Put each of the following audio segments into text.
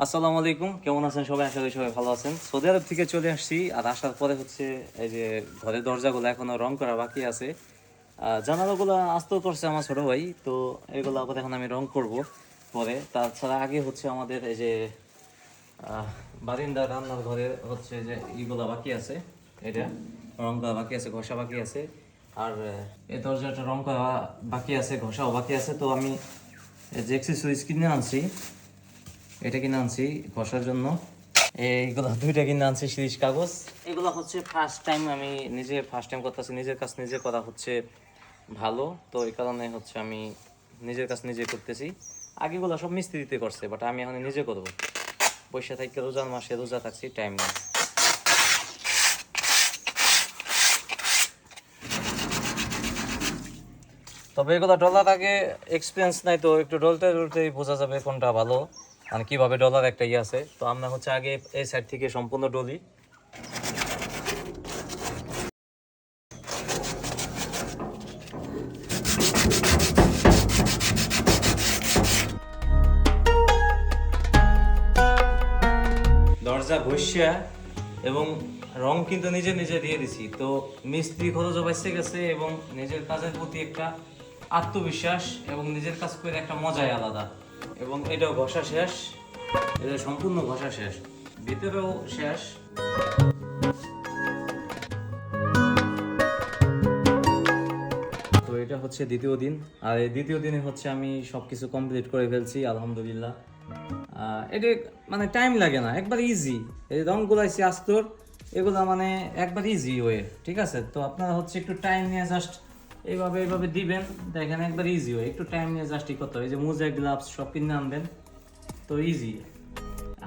আসসালামু আলাইকুম, কেমন আছেন সবাই? আশা করি সবাই ভালো আছেন। সৌদি আরব থেকে চলে আসছি, আর আসার পরে হচ্ছে এই যে ঘরের দরজাগুলো এখনো রং করা বাকি আছে। জানালাগুলো আস্ত করছে আমার ছোট ভাই, তো এগুলো আবার এখন আমি রং করব পরে। তাছাড়া আগে হচ্ছে আমাদের এই যে বারিন্দা রান্নার ঘরে হচ্ছে যে ইগুলো বাকি আছে, এটা রং করা বাকি আছে, ঘষা বাকি আছে। আর এই দরজাটা রং করা বাকি আছে, ঘষাও বাকি আছে। তো আমি যে সুইচ কিনে আনছি, এটা কিনে আনছি ঘষার জন্য। এইগুলো দুইটা কিনে আনছি শিরিষ কাগজ। এগুলো হচ্ছে ফার্স্ট টাইম আমি ফার্স্ট টাইম করতেছি, নিজের কাজ নিজে করা হচ্ছে ভালো। তো এই কারণে হচ্ছে আমি নিজের কাজ নিজে করতেছি। আগেগুলো সব মিস্ত্রিতে করছে, বাট আমি এখন নিজে করবো। পয়সা থেকে রোজার মাসে রোজা থাকছি, টাইম নেই। তবে এগুলো ডলার আগে এক্সপিরিয়েন্স নাই, তো একটু ডলতেই বোঝা যাবে কোনটা ভালো, মানে কিভাবে ডলার একটা ইয়ে আছে। তো আমরা হচ্ছে আগে এই সাইড থেকে সম্পূর্ণ ডলি। দরজা ঘষিয়া এবং রং কিন্তু নিজে নিজে দিয়ে দিছি। তো মিস্ত্রি খরচও বেঁচে গেছে এবং নিজের কাজের প্রতি একটা আত্মবিশ্বাস এবং নিজের কাজ করে একটা মজাই আলাদা। এবং এটাও ঘষা শেষ, এটা সম্পূর্ণ ঘষা শেষ, ভিতরেও শেষ। তো এটা হচ্ছে দ্বিতীয় দিন, আর এই দ্বিতীয় দিনে হচ্ছে আমি সবকিছু কমপ্লিট করে ফেলছি আলহামদুলিল্লাহ। এটা মানে টাইম লাগে না, একবার ইজি। এই রং গুলাইছি আস্তর, এগুলা মানে একবার ইজি ওয়ে, ঠিক আছে। তো আপনারা হচ্ছে একটু টাইম নিয়ে জাস্ট এইভাবে দিবেন, দেখেন একবার ইজি ওয়ে। একটু টাইম নিয়ে জাস্ট করতে হবে। এই যে মোজা গ্লাভস সব কিনে আনবেন, তো ইজি।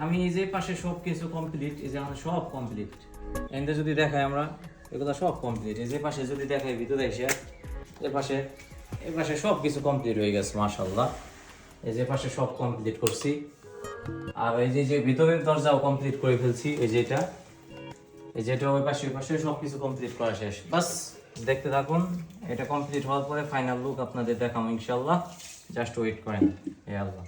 আমি এই যে পাশে সব কিছু কমপ্লিট, এই যে আমাদের সব কমপ্লিট। এন্ডে যদি দেখাই আমরা, এগুলো সব কমপ্লিট। এই যে পাশে যদি দেখাই ভিতরে এসে, এ পাশে সব কিছু কমপ্লিট হয়ে গেছে মাশাআল্লাহ। এই যে পাশে সব কমপ্লিট করছি। আর এই যে ভিতরের দরজাও কমপ্লিট করে ফেলছি। এই যেটা ওই পাশে সবকিছু কমপ্লিট করা শেষ। বাস দেখতে থাকুন, এটা কমপ্লিট হওয়ার পরে ফাইনাল লুক আপনাদের দেখাবো ইনশাআল্লাহ। জাস্ট ওয়েট করেন। হে আল্লাহ।